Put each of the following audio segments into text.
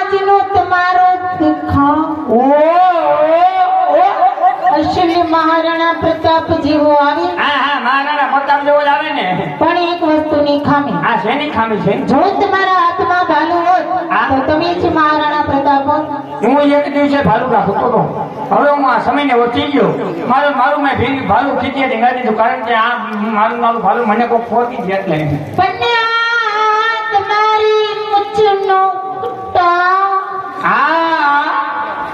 આજનો તમારો દેખાવ અસલી મહારાણા પ્રતાપ જેવો આવે. મહારાણા પ્રતાપ જેવો જ આવે ને. પણ એક વસ્તુની ખામી. શેની ખામી છે? જો તમારા હાથમાં ભાલું હોત તો તમે જ મહારાણા પ્રતાપ હોત. હું એક દિવસે ભાલું રાખતો હતો. હવે હું આ સમયને ઓછી ગયો. મારું મેં ભેગી ભાલું ખીચી ઢીંગા દીધું, કારણ કે આ મારું ભાલું મને કોઈ ખોટી છે એટલે. પણ તમારી મુચનો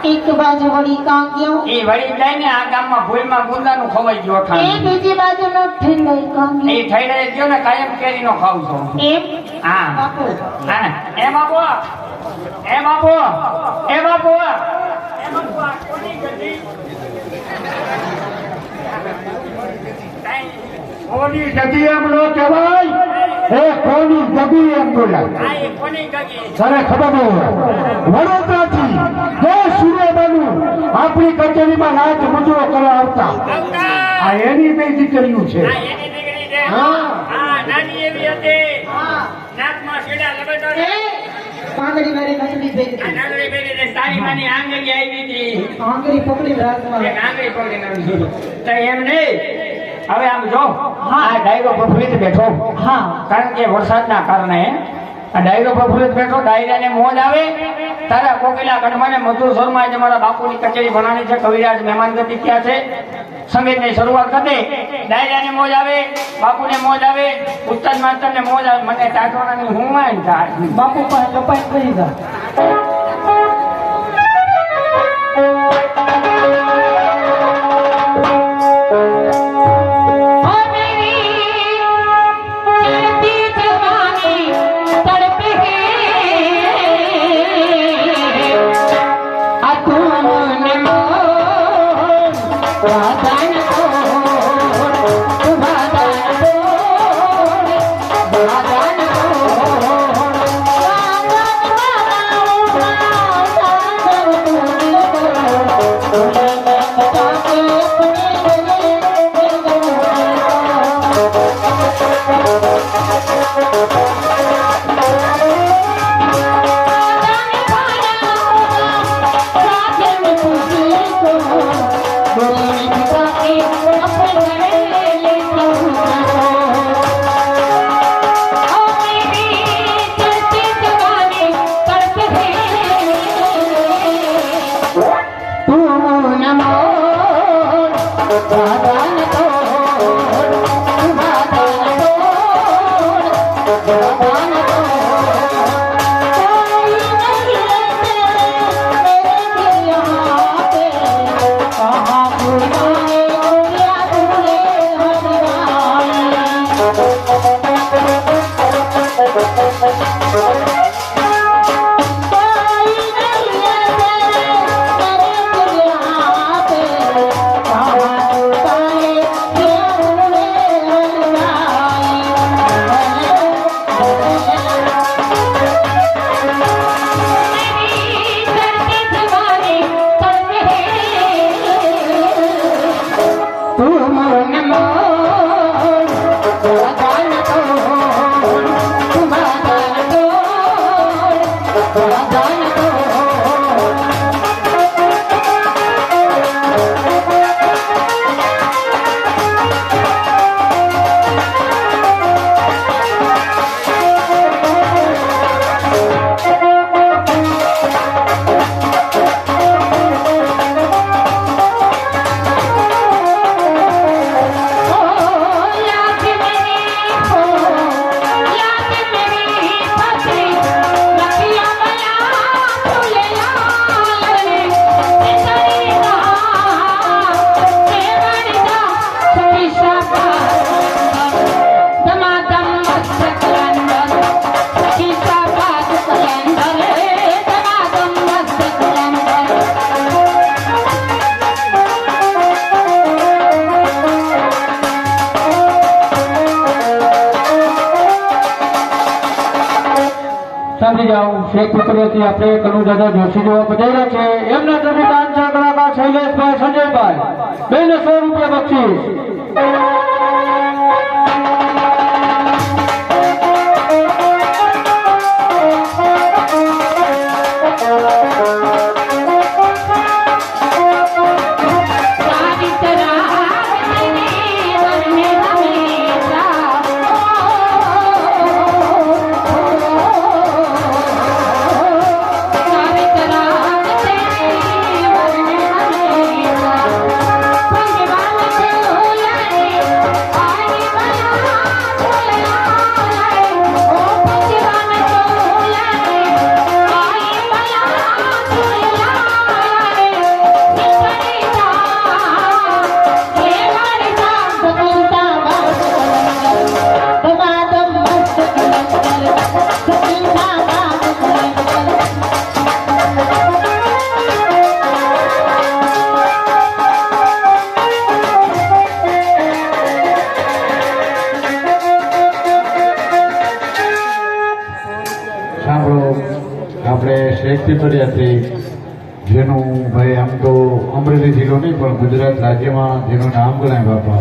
એક બાજુ વળી કાંગ્યો એ વળી જાય ને આ ગામમાં ભૂલમાં ગુંદાનું ખવાઈ ગયો એ બીજી બાજુનો ઠંડઈ કાંગ્યો એ થઈ રહી ગયો ને કાયમ કેરીનો ખાવ છો એમ. હા એ બાપુ એ બાપુ એ બાપુ કોની જગી એમ નો કહેવાય, એ કોની જગી એમ બોલાય. સરે ખબર ન હોય વડોદરાથી જે સૂર્યબાનું આપણી કચેરીમાં નાચ મજૂરો કરવા આવતા, આ એની બે દીકરીઓ છે. પાંગડી મારી નકલી બેગી તારી માની આંગળી આવી હતી. આંગળી પકડી રાખમાં આંગળી પકડી તો એમ નહીં. હવે આમ જો આ ડાયરો પ્રફુલ્લિત બેઠો. કારણ કે વરસાદના કારણે આ ડાયરો પ્રફુલ્લિત બેઠો. ડાયરાને મોજ આવે. તારા કોકિલા ગઢમાને મધુર શર્માએ તમારા બાપુની કચેરી બનાવી છે. કવિરાજ મહેમાનગતિ ક્યાં છે? સંગીતની શરૂઆત કરી. ડાયરાને મોજ આવે, બાપુને મોજ આવે, ઉસ્તાદ માસ્તરને મોજ આવે. મને ટાટવાનાની હું માન થાય. બાપુ પાસે કપાઈ કરી દા. સાંભળી જાઓ, શેખ પુત્રથી આપણે કનુ દાદા જોશી જેવા પધાર્યા છે. એમના તમે દાન કલાકાર શૈલેષભાઈ સંજયભાઈ 200 રૂપિયા બક્ષીસ. પીપળિયાથી જેનું ભાઈ આમ તો અમરેલી જિલ્લો નહીં પણ ગુજરાત રાજ્યમાં જેનું નામ ગણાય બાપા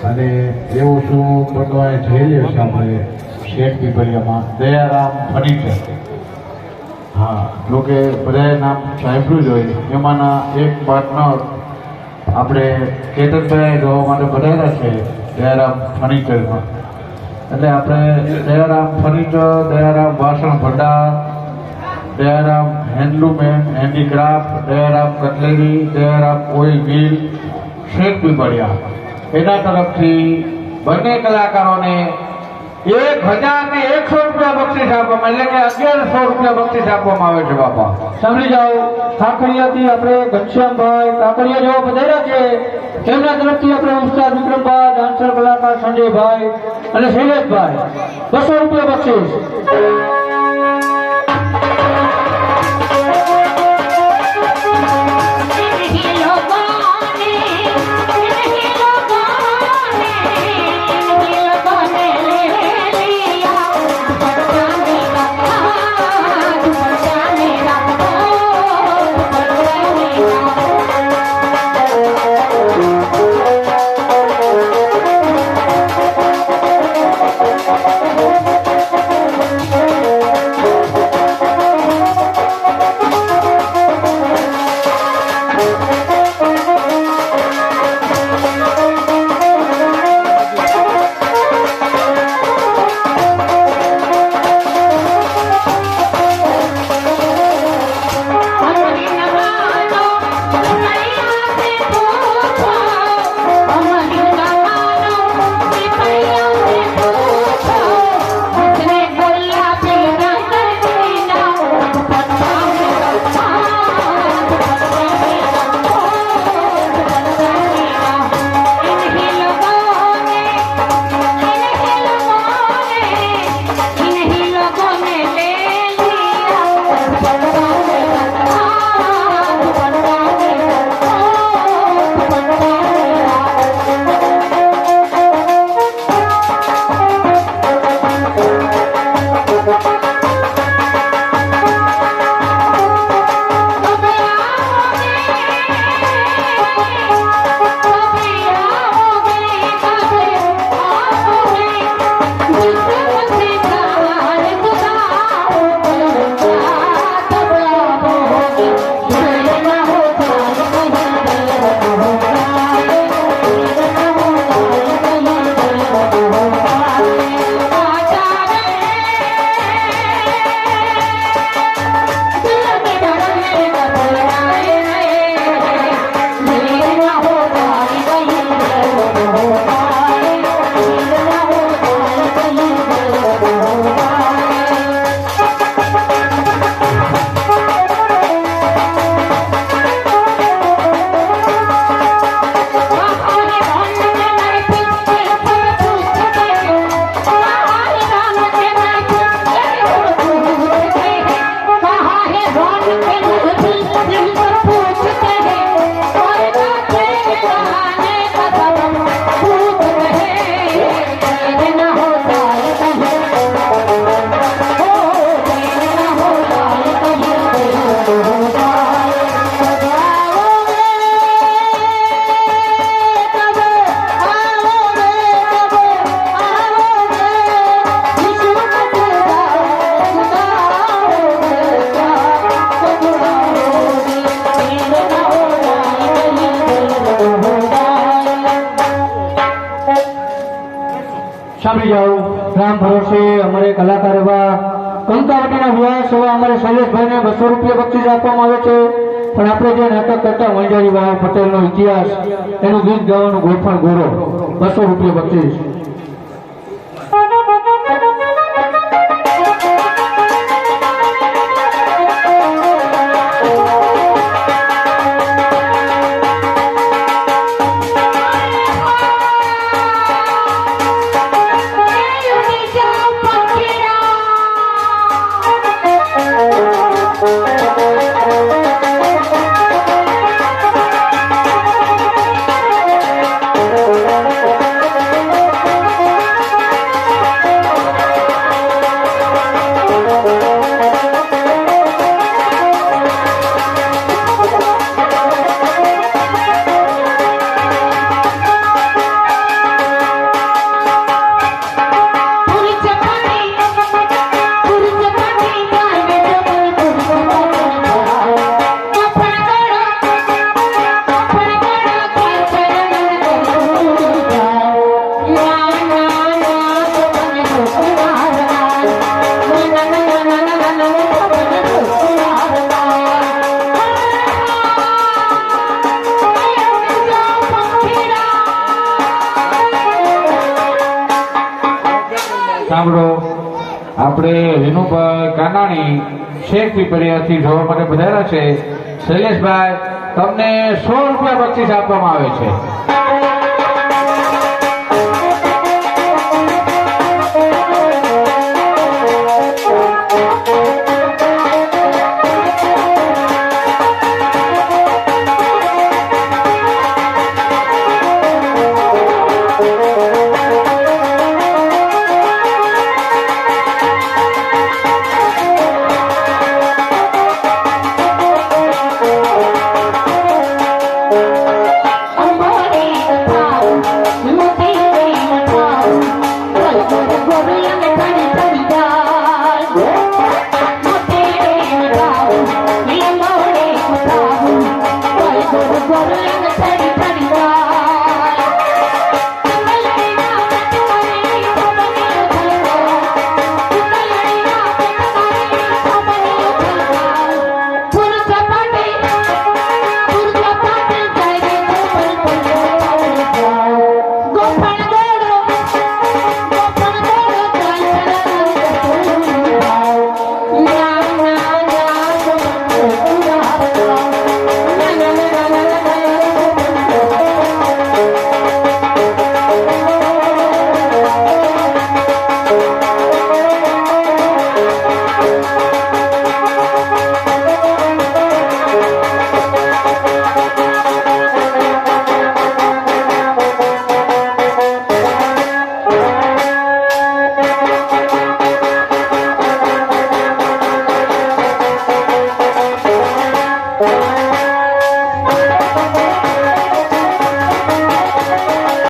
અને એવું શું બનવા જઈ રહ્યો છે આપણે શેખ પીપળિયામાં દયારામ ફર્નિચર. હા, લોકે બધાએ નામ સાંભળ્યું જ હોય. એમાંના એક પાર્ટનર આપણે કેતનભાઈ જોવા માટે બનાવેલા છે દયારામ ફર્નિચરમાં. એટલે આપણે દયારામ ફર્નિચર, દયારામ વાસણ ભંડાર, Dayaram handloom and handicraft, Dayaram cutlery, Dayaram oil mill, Shekh Pipaliya એના તરફથી બંને કલાકારોને 1001 રૂપિયા બક્ષીસ આપવામાં, એટલે કે 1100 રૂપિયા બક્ષીસ આપવામાં આવે છે બાપા. સાંભળી જાઓ, ખાખરિયાથી આપણે ઘનશ્યામભાઈ કાકડિયા જેવા પધાર્યા છે. તેમના તરફથી આપણે ઉસ્તાદ વિક્રમભાઈ, ડાન્સર કલાકાર સંજયભાઈ અને શૈલેષભાઈ 200 રૂપિયા બક્ષીસ. સાંભળી જાઓ રામ ભરોસે અમારે કલાકાર એવા કંકાવટીના વ્યાસ એવા અમારે શૈલેષભાઈને 200 રૂપિયા બક્ષીસ આપવામાં આવે છે પણ આપણે જે નાટક કરતા વણજારી વાવ પટેલનો ઇતિહાસ એનું ગીત ગાવાનું ગોઠણ ગોરો 200 રૂપિયા બક્ષીસ સાંભળો આપણે વિનુભાઈ કાનાણી શેખ પીપરિયાથી જોવા માટે પધાર્યા છે શૈલેષભાઈ તમને 100 રૂપિયા બક્ષીસ આપવામાં આવે છે Oh